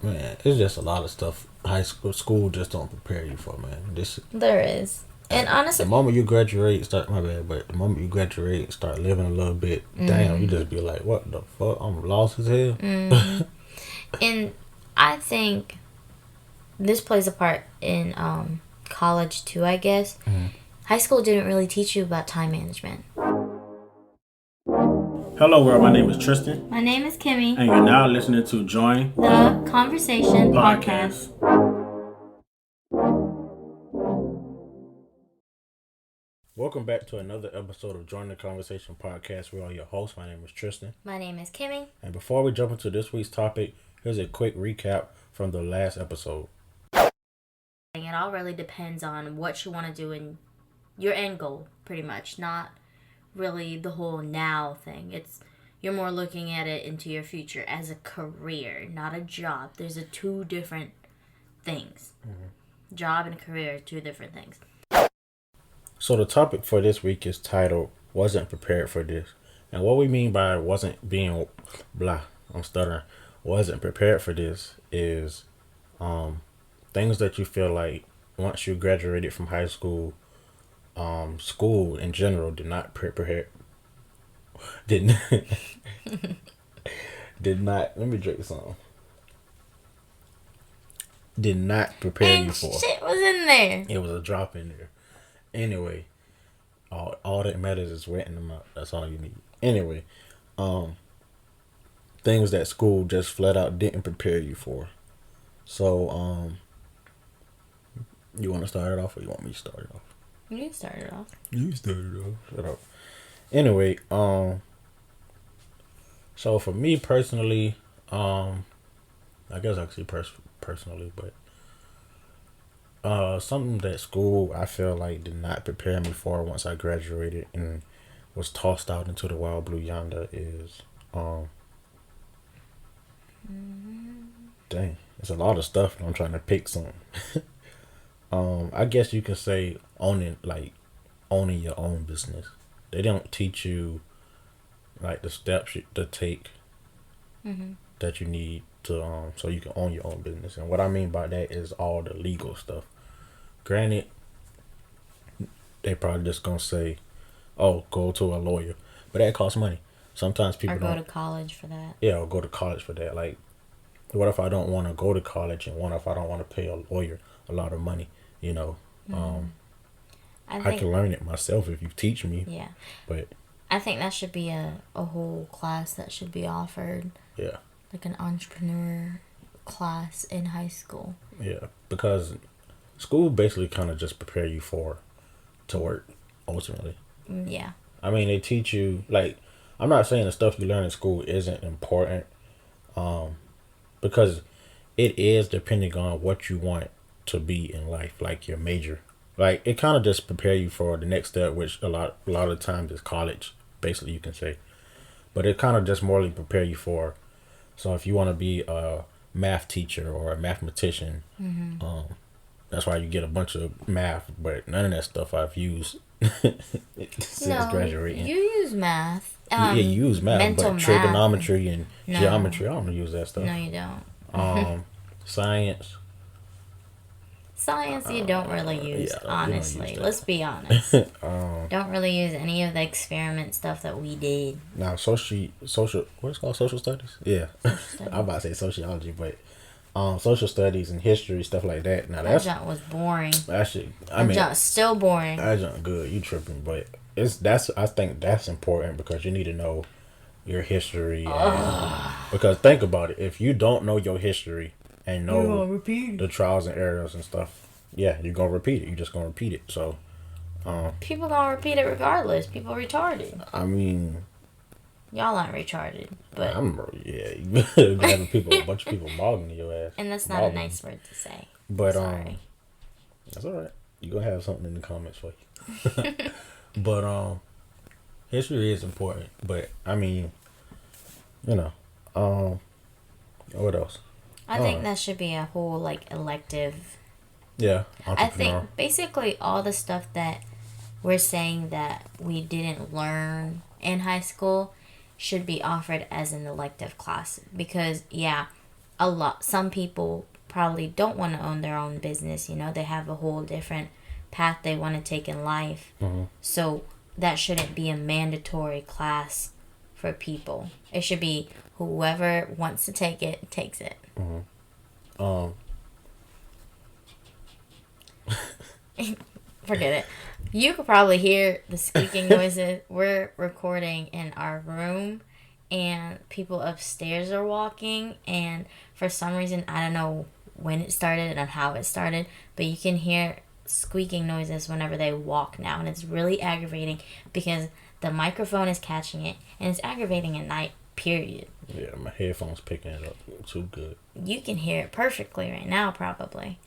Man, it's just a lot of stuff school just don't prepare you for, man. There is. And The honestly, moment you graduate, start my bad, but the moment you graduate, start living a little bit, damn, you just be like, what the fuck? I'm lost as hell. and I think this plays a part in college too, I guess. High school didn't really teach you about time management. Hello, world. My name is Tristan, My name is Kimmy. and you're now listening to Join The Conversation Podcast. Welcome back to another episode of Join the Conversation Podcast. We're all your hosts. My name is Tristan. My name is Kimmy. And before we jump into this week's topic, here's a quick recap from the last episode. It all really depends on what you want to do and your end goal, pretty much. Not really the whole now thing. You're more looking at it into your future as a career, not a job. There's two different things. Job and career are two different things. So the topic for this week is titled "Wasn't Prepared for This," and what we mean by wasn't prepared for this is things that you feel like once you graduated from high school, school in general did not prepare didn't did not let me drink some did not prepare you And for. shit was in there. It was a drop in there. Anyway, all that matters is wetting them out. That's all you need. Anyway, things that school just flat out didn't prepare you for. So, you want to start it off, or you want me to start it off? You started off. You started off. Shut up. Anyway, so for me personally, I guess I could say personally, but something that school I feel like did not prepare me for once I graduated and was tossed out into the wild blue yonder is dang, it's a lot of stuff and I'm trying to pick some. I guess you can say owning your own business. They don't teach you like the steps to take that you need to so you can own your own business. And what I mean by that is all the legal stuff. Granted, they probably just gonna say, "Oh, go to a lawyer," but that costs money. Sometimes people Or go don't. to college for that. Yeah, or go to college for that. Like, what if I don't want to go to college, and what if I don't want to pay a lawyer a lot of money? You know, I can learn it myself if you teach me. Yeah. But I think that should be a whole class that should be offered. yeah, Like an entrepreneur class in high school. yeah, because school basically kind of just prepare you to work ultimately. Yeah. I mean, they teach you like I'm not saying the stuff you learn in school isn't important, because it is depending on what you want to be in life, like your major. Like it kind of just prepare you for the next step, which a lot of times is college. Basically, you can say, but it kind of just morally prepare you for. So if you want to be a math teacher or a mathematician, that's why you get a bunch of math, but none of that stuff I've used since graduating. You use math. Yeah, you use math, mental but trigonometry and No. geometry, I don't use that stuff. No, you don't. Science. Science you don't really use, yeah, you don't honestly. use that. Let's be honest. Don't really use any of the experiment stuff that we did. Now, social, what's it called? Social studies? Yeah. studies. I'm about to say sociology, but social studies and history, stuff like that. Now, That that's junk was boring. that shit. I That mean, junk's still boring. that junk good. You tripping, but I think that's important because you need to know your history. Because think about it, if you don't know your history and know the trials and errors and stuff, yeah, you're gonna repeat it. You're just gonna repeat it. So, People gonna repeat it regardless. People retarded. I mean, Y'all aren't retarded, but you having a bunch of people mogging your ass. and that's not a nice word to say. But Sorry. that's all right. You gonna have something in the comments for you. But history is important. But I mean, you know, what else? I think that should be a whole like elective. Yeah, I entrepreneur. think basically all the stuff that we're saying that we didn't learn in high school should be offered as an elective class because some people probably don't want to own their own business. They have a whole different path they want to take in life. So that shouldn't be a mandatory class for people. It should be whoever wants to take it takes it. Forget it. You could probably hear the squeaking noises. We're recording in our room, and people upstairs are walking, and for some reason, I don't know when it started and how it started, but you can hear squeaking noises whenever they walk now, and it's really aggravating because the microphone is catching it, and it's aggravating at night, period. Yeah, my headphones picking it up too good. You can hear it perfectly right now, probably.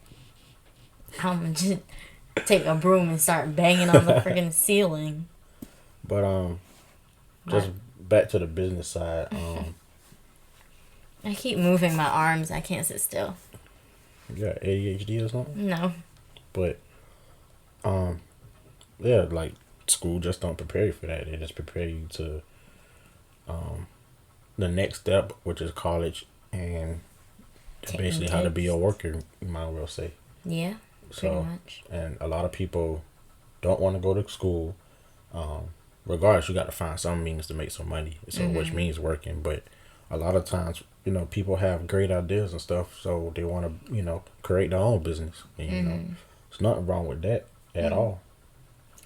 I'm just take a broom and start banging on the freaking ceiling. But just back to the business side. I keep moving my arms. I can't sit still. You got ADHD or something? No. But yeah, like school just don't prepare you for that. They just prepare you to the next step, which is college, and basically how to be a worker, you might well say. Yeah. Pretty much. And a lot of people don't want to go to school. Regardless, you got to find some means to make some money. So, which means working. But a lot of times, people have great ideas and stuff. So they want to, create their own business. And, there's nothing wrong with that at all.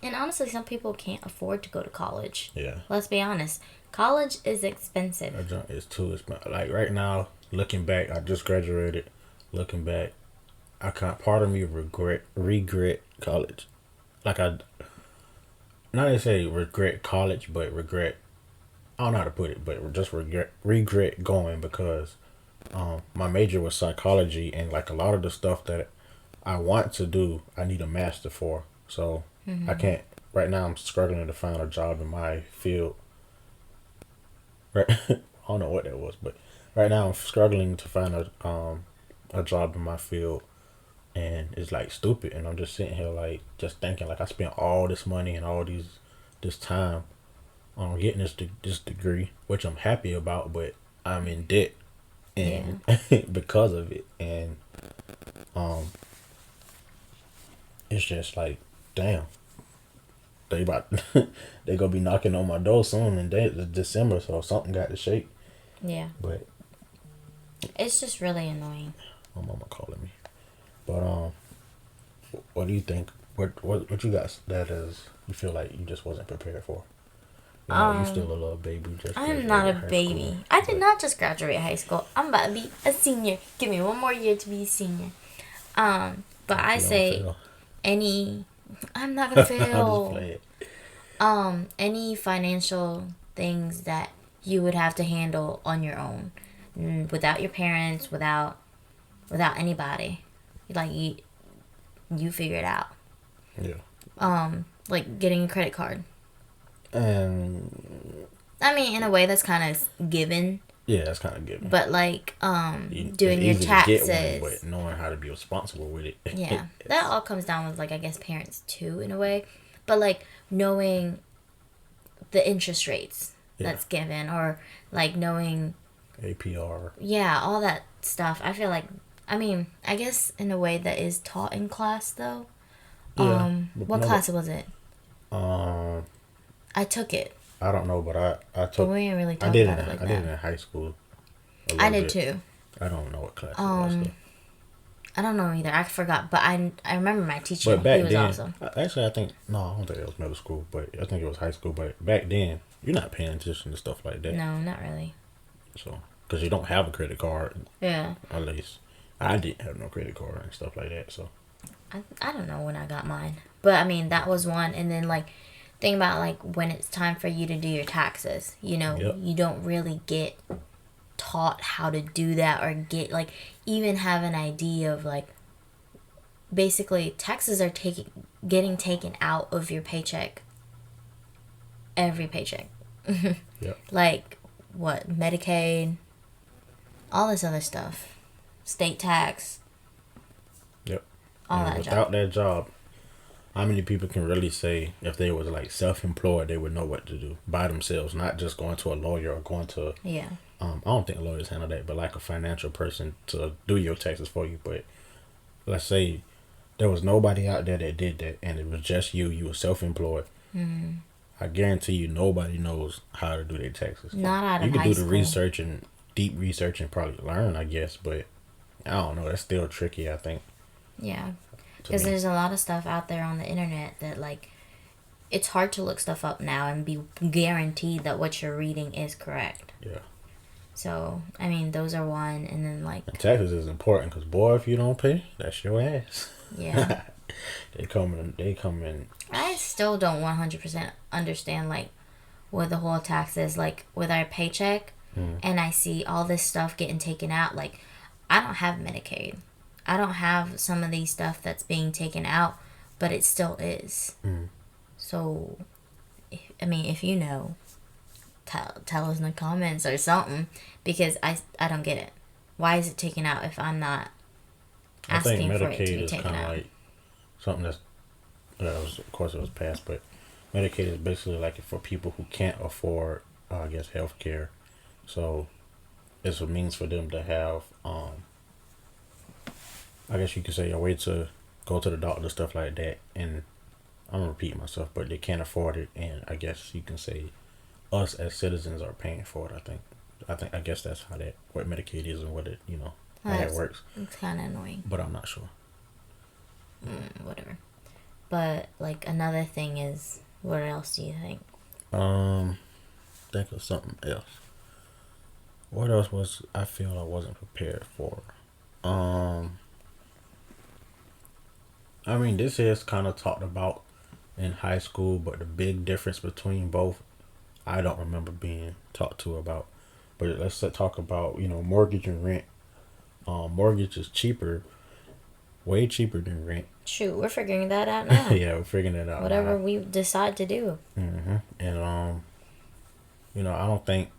And honestly, some people can't afford to go to college. Yeah. Let's be honest. College is expensive. It's too expensive. Like right now, looking back, I just graduated. Looking back, part of me regret college. Like not to say regret college, but regret, I don't know how to put it, but just regret going because my major was psychology, and like a lot of the stuff that I want to do, I need a master for. So I can't, right now I'm struggling to find a job in my field. Right, I don't know what that was, but right now I'm struggling to find a job in my field. And it's like stupid, and I'm just sitting here like just thinking like I spent all this money and all this time on getting this degree, which I'm happy about, but I'm in debt and because of it, and it's just like damn, they gonna be knocking on my door soon, and it's December, so something got to shake. Yeah, but it's just really annoying. My mama calling me. But what do you think? What you got that is you feel like you just wasn't prepared for? You're still a little baby. I'm not a baby. I did not just graduate high school. I'm about to be a senior. Give me one more year to be a senior. But I say I'm not gonna fail. Any financial things that you would have to handle on your own, without your parents, without anybody. Like you figure it out. Yeah. Like getting a credit card. And I mean, in a way, that's kind of given. Yeah, that's kind of given. But like, doing your taxes, to get one, but knowing how to be responsible with it. Yeah, that all comes down with like I guess parents too, in a way. But like knowing the interest rates that's given, or like knowing APR. Yeah, all that stuff. I feel like. I mean, I guess in a way that is taught in class, though. Yeah. What class was it? I took it. I don't know, but I took. But we didn't really talk about it like that. I did it in high school. I did too. I don't know what class it was. I don't know either. I forgot, but I remember my teacher. But back he was then, awesome. Actually, I don't think it was middle school, but I think it was high school. But back then, you're not paying attention to stuff like that. No, not really. So, because you don't have a credit card. Yeah. At least. I didn't have no credit card and stuff like that, so. I don't know when I got mine. But, I mean, that was one. And then, like, think about, like, when it's time for you to do your taxes. You don't really get taught how to do that or get, like, even have an idea of, like, basically, taxes are getting taken out of your paycheck. Every paycheck. Yep. Like, what? Medicaid. All this other stuff. State tax. Yep. All that without that job, how many people can really say if they was like self-employed, they would know what to do by themselves, not just going to a lawyer or going to I don't think lawyers handle that, but like a financial person to do your taxes for you. But let's say there was nobody out there that did that, and it was just you. You were self-employed. I guarantee you, nobody knows how to do their taxes. Not out You of could high do the school. research and deep research and probably learn, I guess, but I don't know. That's still tricky, I think. Yeah. To Because me. there's a lot of stuff out there on the internet that, like, it's hard to look stuff up now and be guaranteed that what you're reading is correct. Yeah. So, I mean, those are one. And then, like, And taxes is important because, boy, if you don't pay, that's your ass. yeah. They come in. I still don't 100% understand, like, what the whole tax is. Like, with our paycheck, and I see all this stuff getting taken out. Like, I don't have Medicaid. I don't have some of these stuff that's being taken out, but it still is. So, I mean, if you know, tell us in the comments or something, because I don't get it. Why is it taken out if I'm not I think asking for it to Medicaid be is taken kind of out? like something that's, of course, it was passed, but Medicaid is basically like for people who can't afford, I guess, health care. So it's a means for them to have, I guess you could say, a way to go to the doctor, stuff like that. And I'm gonna repeat myself, but they can't afford it, and I guess you can say us as citizens are paying for it. I guess that's how that what Medicaid is and what it how that works. It's kind of annoying. But I'm not sure. Whatever. But, like, another thing is, what else do you think? Think of something else. What else was I feel I wasn't prepared for? I mean, this is kind of talked about in high school, but the big difference between both, I don't remember being talked to about. But let's talk about mortgage and rent. Mortgage is cheaper, way cheaper than rent. Shoot, we're figuring that out now. Yeah, we're figuring it out. Whatever we decide to do. And I don't think.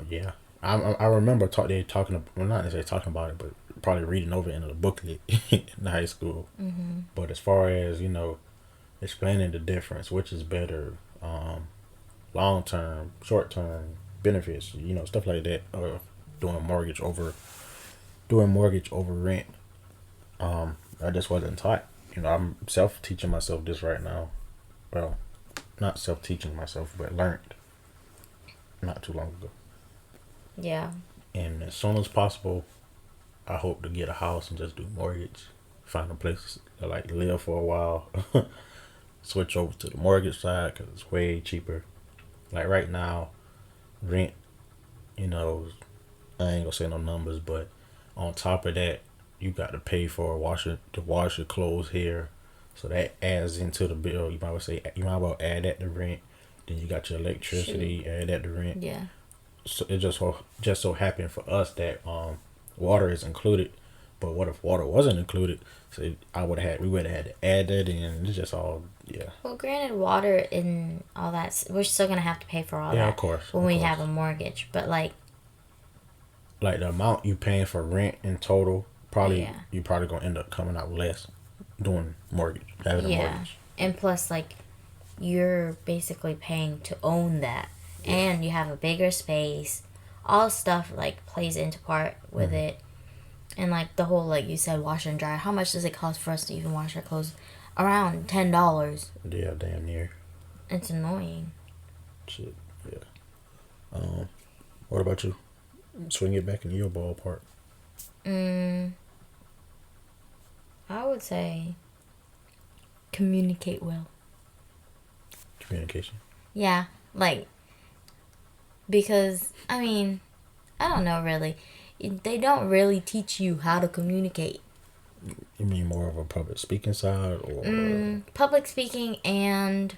Yeah, I remember they talking. Well, not necessarily talking about it, but probably reading over it in a booklet in high school. But as far as explaining the difference, which is better, long term, short term benefits, stuff like that, or doing mortgage over rent. I just wasn't taught. I'm self teaching myself this right now. Well, not self teaching myself, but learned not too long ago. Yeah. And as soon as possible, I hope to get a house and just do mortgage. Find a place to live for a while. Switch over to the mortgage side because it's way cheaper. Like right now, rent, I ain't gonna say no numbers, but on top of that, you got to pay for to wash your clothes here. So that adds into the bill. You might well add that to rent. Then you got your electricity, add that to rent. Yeah. So it just so happened for us that water is included. But what if water wasn't included? So we would have had to add that in. It's just all Well, granted, water and all that, we're still gonna have to pay for all that. Yeah, of course. When we have a mortgage, but like the amount you paying for rent in total, you probably gonna end up coming out less doing having a mortgage. And plus, like, you're basically paying to own that, and you have a bigger space. All stuff like plays into part with it, and like the whole, like you said, wash and dry. How much does it cost for us to even wash our clothes? Around $10. Yeah, damn near. It's annoying. Shit. Yeah. What about you? Swing it back into your ballpark. I would say communicate well. Communication. Yeah, like, because, I mean, I don't know really. They don't really teach you how to communicate. You mean more of a public speaking side or Public speaking and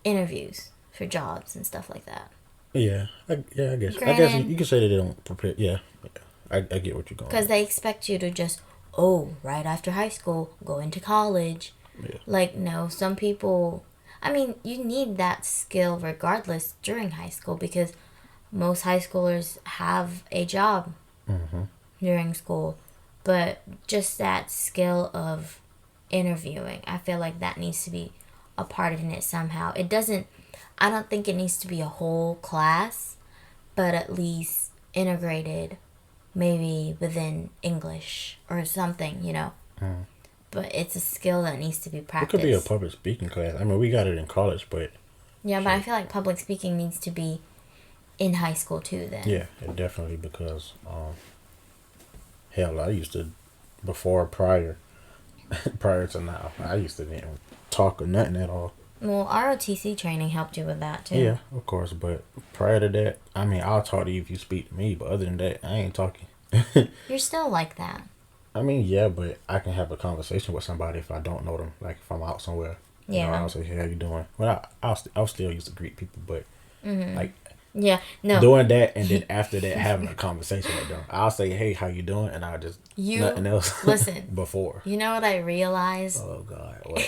interviews for jobs and stuff like that. Yeah, I guess. I guess Granted- you can say that they don't prepare. Yeah. I get what you're going. Because they expect you to just, right after high school, go into college. Yeah. Like, no, some people, I mean, you need that skill regardless during high school because most high schoolers have a job during school. But just that skill of interviewing, I feel like that needs to be a part of it somehow. It doesn't, I don't think it needs to be a whole class, but at least integrated maybe within English or something, you know. But it's a skill that needs to be It practiced. could be a public speaking class. I mean, we got it in college, but Yeah, but I feel like public speaking needs to be in high school too then. yeah, it definitely because hell, I used to prior to now, I used to didn't talk or nothing at all. Well, ROTC training helped you with that too. Yeah, of course, but prior to that, I mean, I'll talk to you if you speak to me, but other than that, I ain't talking. You're still like that. I mean, yeah, but I can have a conversation with somebody if I don't know them. Like if I'm out somewhere, you know, Yeah. I'll say, "Hey, how you doing?" Well, I'll still used to greet people, but like Yeah, no. doing that and then after that having a conversation with them, I'll say, "Hey, how you doing?" And I'll just nothing else. Listen. before. You know what I realized? Oh God, what?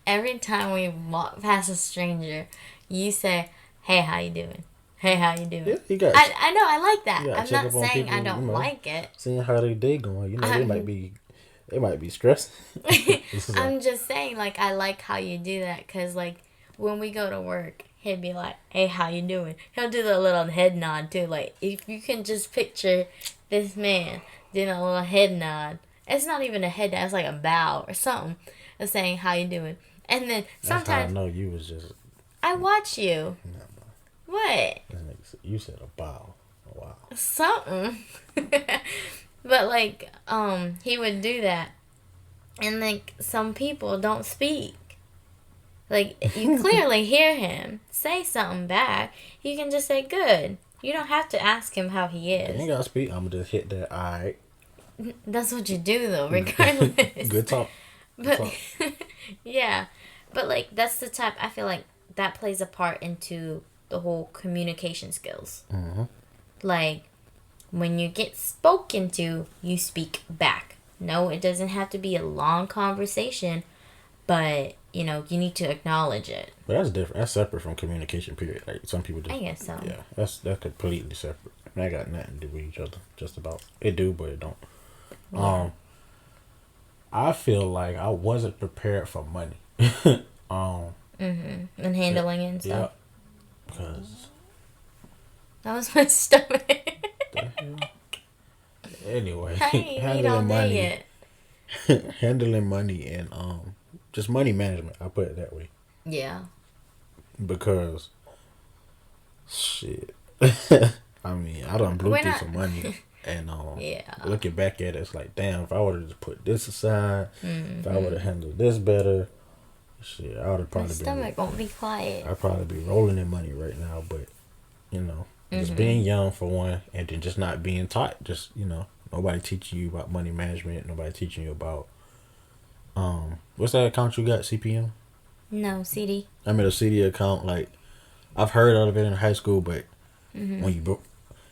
Every time we walk past a stranger, you say, "Hey, how you doing? Hey, how you doing?" Yeah, you got. I know, I like that. You gotta I'm check not up on saying people, I don't you know. like it. Seeing how their day going, you know, they might be stressed. I'm just saying, like, I like how you do that because, like, when we go to work, he'd be like, "Hey, how you doing?" He'll do the little head nod too. Like, if you can just picture this man doing a little head nod, it's not even a head nod; it's like a bow or something, of saying how you doing. And then That's how I sometimes know you was just. I watch you. What? You said a bow. Oh, wow. Something. But like, he would do that, and like some people don't speak. Like you clearly hear him say something back. You can just say good. You don't have to ask him how he You ain't is. gotta speak. I'm gonna just hit that. All right. That's what you do though, regardless. Good talk. But yeah, but like that's the type. I feel like that plays a part into the whole communication skills. Mm-hmm. Like when you get spoken to, you speak back. No, it doesn't have to be a long conversation, but you know you need to acknowledge it. But that's different. That's separate from communication. Period. Like some people just. I guess so. Yeah, that's completely separate. That got nothing to do with each other. Just about it do, but it don't. Yeah. I feel like I wasn't prepared for money. And handling it and Yeah, stuff. because That was my stomach. the hell. Anyway, I ain't eat all day yet. handling money and just money management. I put it that way Yeah. because shit. I mean, I done blew We're through not- some money. And Yeah. looking back at it, it's like, damn, if I would have just put this aside, if I would have handled this better, shit, I would have My probably stomach won't be quiet. I'd probably be rolling in money right now. But, you know, just being young for one, and then just not being taught, just, you know, nobody teaching you about money management, nobody teaching you about, what's that account you got, CPM? No, CD. I mean, a CD account, like, I've heard of it in high school, but when you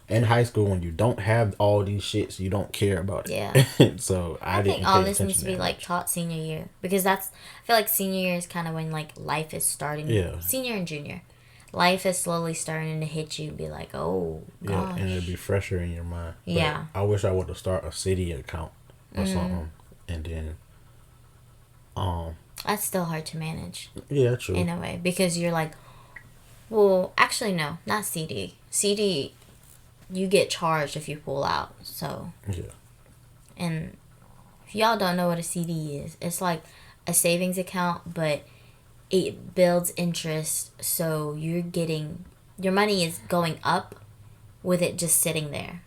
in high school, when you don't have all these shits, you don't care about it. Yeah. So I didn't think all pay this needs to attention be that like much. taught senior year because that's I feel like senior year is kind of when like life is starting. Yeah. Senior and junior, life is slowly starting to hit you. Be like, oh Yeah, gosh. and it'll be fresher in your mind. But Yeah. I wish I would have started a city account or something, and then, That's still hard to manage yeah, true. in a way because you're like, well, actually no, not CD. CD, you get charged if you pull out. So Yeah, and if y'all don't know what a CD is, it's like a savings account, but it builds interest. So you're getting your money is going up with it just sitting there.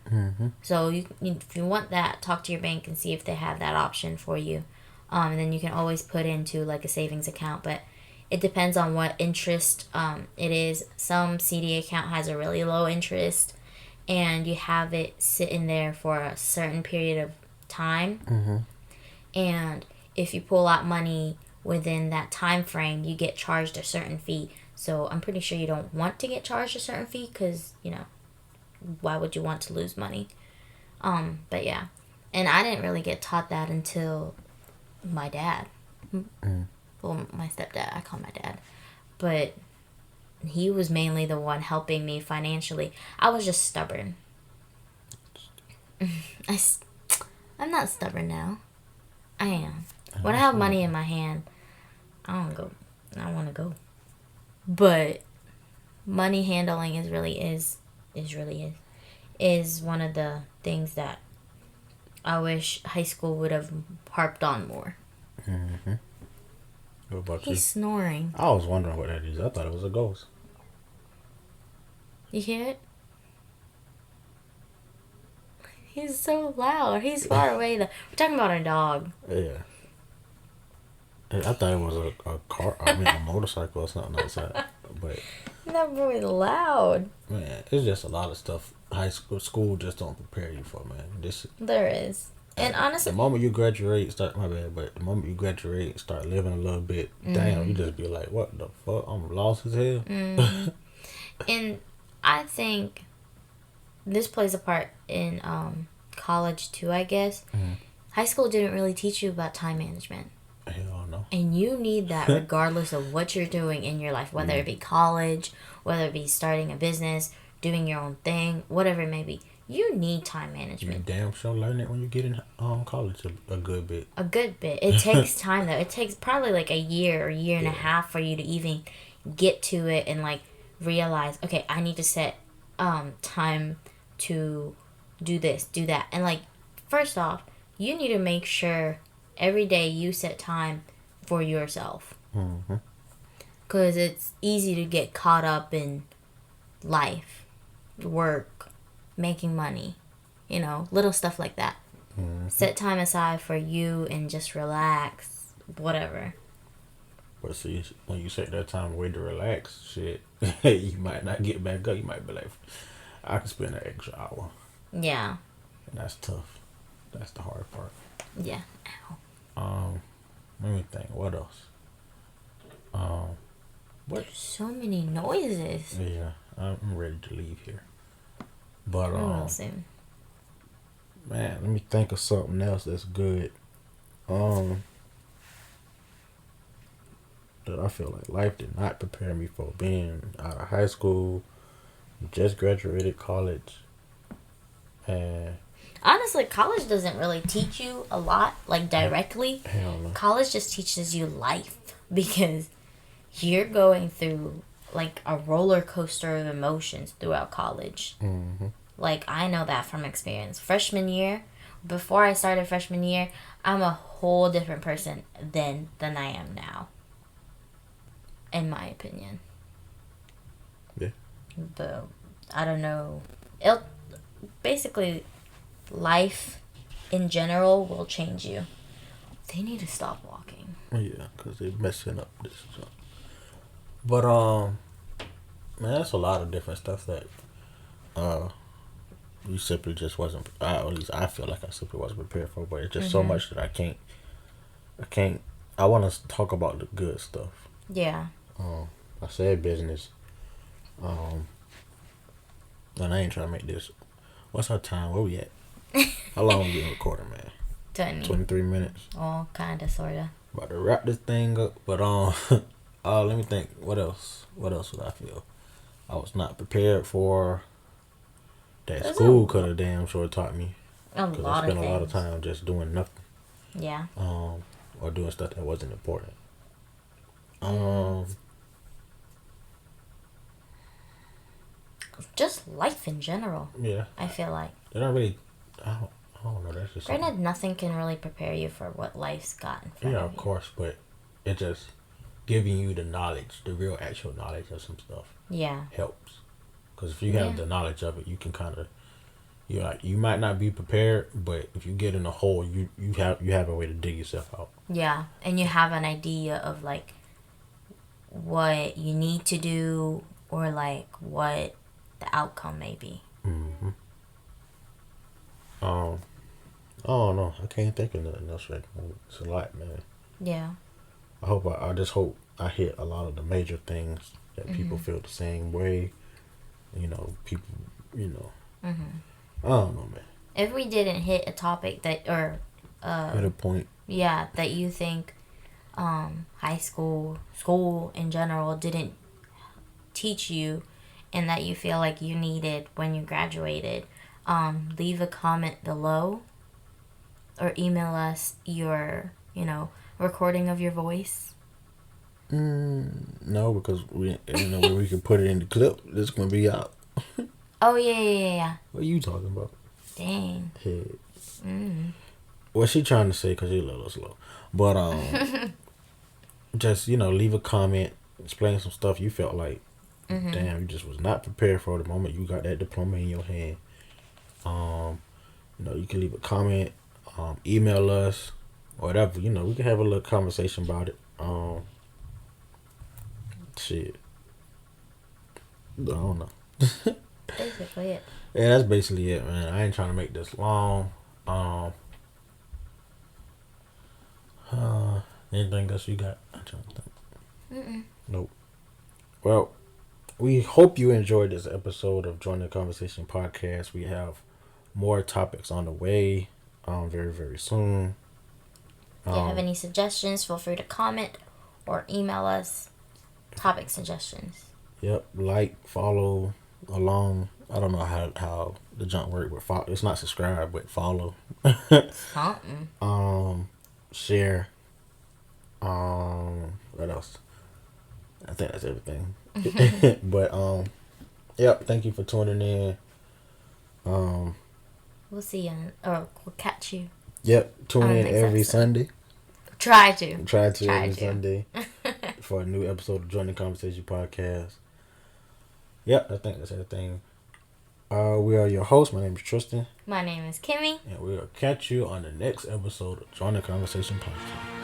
So if you want that, talk to your bank and see if they have that option for you. And then you can always put into like a savings account, but it depends on what interest it is. Some CD account has a really low interest, and you have it sitting there for a certain period of time. And if you pull out money within that time frame, you get charged a certain fee. So I'm pretty sure you don't want to get charged a certain fee because, you know, why would you want to lose money? But yeah. And I didn't really get taught that until my dad. Well, my stepdad. I call my dad. But he was mainly the one helping me financially. I was just stubborn. I'm not stubborn now. I am. When I have money in my hand, I don't go. I want to go. But money handling is one of the things that I wish high school would have harped on more. Mm-hmm. What about you? He's snoring. I was wondering what that is. I thought it was a ghost. You hear it? He's so loud. He's far away though. We're talking about our dog. Yeah. I thought it was a car. I mean, a motorcycle or something outside. But That boy's loud. man, it's just a lot of stuff. School just don't prepare you for, man. There is. And honestly, the moment you graduate, start living a little bit, damn, you just be like, what the fuck? I'm lost as hell. and I think this plays a part in college too, I guess. High school didn't really teach you about time management. Hell no. And you need that regardless of what you're doing in your life, whether it be college, whether it be starting a business, doing your own thing, whatever it may be. You need time You management. damn sure learn it when you get in college a good bit. A good bit. It takes time though. It takes probably like a year or year and a half for you to even get to it and like realize, okay, I need to set time to do this, do that. And like first off, you need to make sure every day you set time for yourself. Mm-hmm. Cuz it's easy to get caught up in life, work, making money, little stuff like that. Set time aside for you and just relax, whatever. But see, when you set that time away to relax, shit, you might not get back up. You might be like, I can spend an extra hour. Yeah. And that's tough. That's the hard part. Yeah. Let me think. What else? What? So many noises. Yeah, I'm ready to leave here. But We will soon. man, let me think of something else that's good. That I feel like life did not prepare me for, being out of high school, just graduated college, and Honestly, college doesn't really teach you a lot, like directly. hell no. College just teaches you life because you're going through like a roller coaster of emotions throughout college. Mm-hmm. Like, I know that from experience. Freshman year, before I started freshman year, I'm a whole different person than I am now. In my opinion. Yeah. But I don't know. Basically, life in general will change you. They need to stop walking. Yeah, because they're messing up this stuff. But, man, that's a lot of different stuff that, you simply just wasn't, at least I feel like I simply wasn't prepared for, but it's just so much that I want to talk about the good stuff. Yeah. I said business, and I ain't trying to make this, what's our time, where we at? How long we been recording, man? 23 minutes. Oh, kind of, sort of. About to wrap this thing up, but let me think. What else would I feel I was not prepared for that school could have damn sure taught me? Because I spent a lot of time just doing nothing. Yeah. Or doing stuff that wasn't important. Just life in general. Yeah. I feel like. They don't really. I don't know. That's just. Granted, nothing can really prepare you for what life's got in front Yeah, of of you. course, but it just giving you the knowledge, the real actual knowledge of some stuff. Yeah. Helps, because if you have the knowledge of it, you can kind of. You might not be prepared, but if you get in a hole, you have a way to dig yourself out. Yeah, and you have an idea of like what you need to do or like what the outcome may be. Mm-hmm. I don't know. I can't think of nothing else right now. It's a lot, man. Yeah. I just hope I hit a lot of the major things that people feel the same way. People. I don't know, man. If we didn't hit a topic that or At a point. yeah, that you think high school in general didn't teach you and that you feel like you needed when you graduated, leave a comment below or email us your recording of your voice No, because we ain't no way we can put it in the clip. This gonna be out. Oh, yeah. What are you talking about? Dang. Head. Mm. What she trying to say? Cause you're a little slow. But just leave a comment, explain some stuff you felt like. Damn, you just was not prepared for the moment you got that diploma in your hand. You can leave a comment, email us, or whatever. We can have a little conversation about it. Shit. I don't know. Basically it. Yeah, that's basically it, man. I ain't trying to make this long. Anything else you got? I'm trying to think. Nope. Well, we hope you enjoyed this episode of Join the Conversation podcast. We have more topics on the way, very, very soon. If you have any suggestions, feel free to comment or email us topic suggestions. Yep, follow along. I don't know how the junk work, but follow. It's not subscribe, but follow. Something. Share. What else? I think that's everything. But yep. Thank you for tuning in. We'll see you, or we'll catch you. Yep, tune in every Sunday. Try to Every Sunday for a new episode of Join the Conversation podcast. Yep, I think that's everything. We are your hosts. My name is Tristan. My name is Kimmy. And we'll catch you on the next episode of Join the Conversation podcast.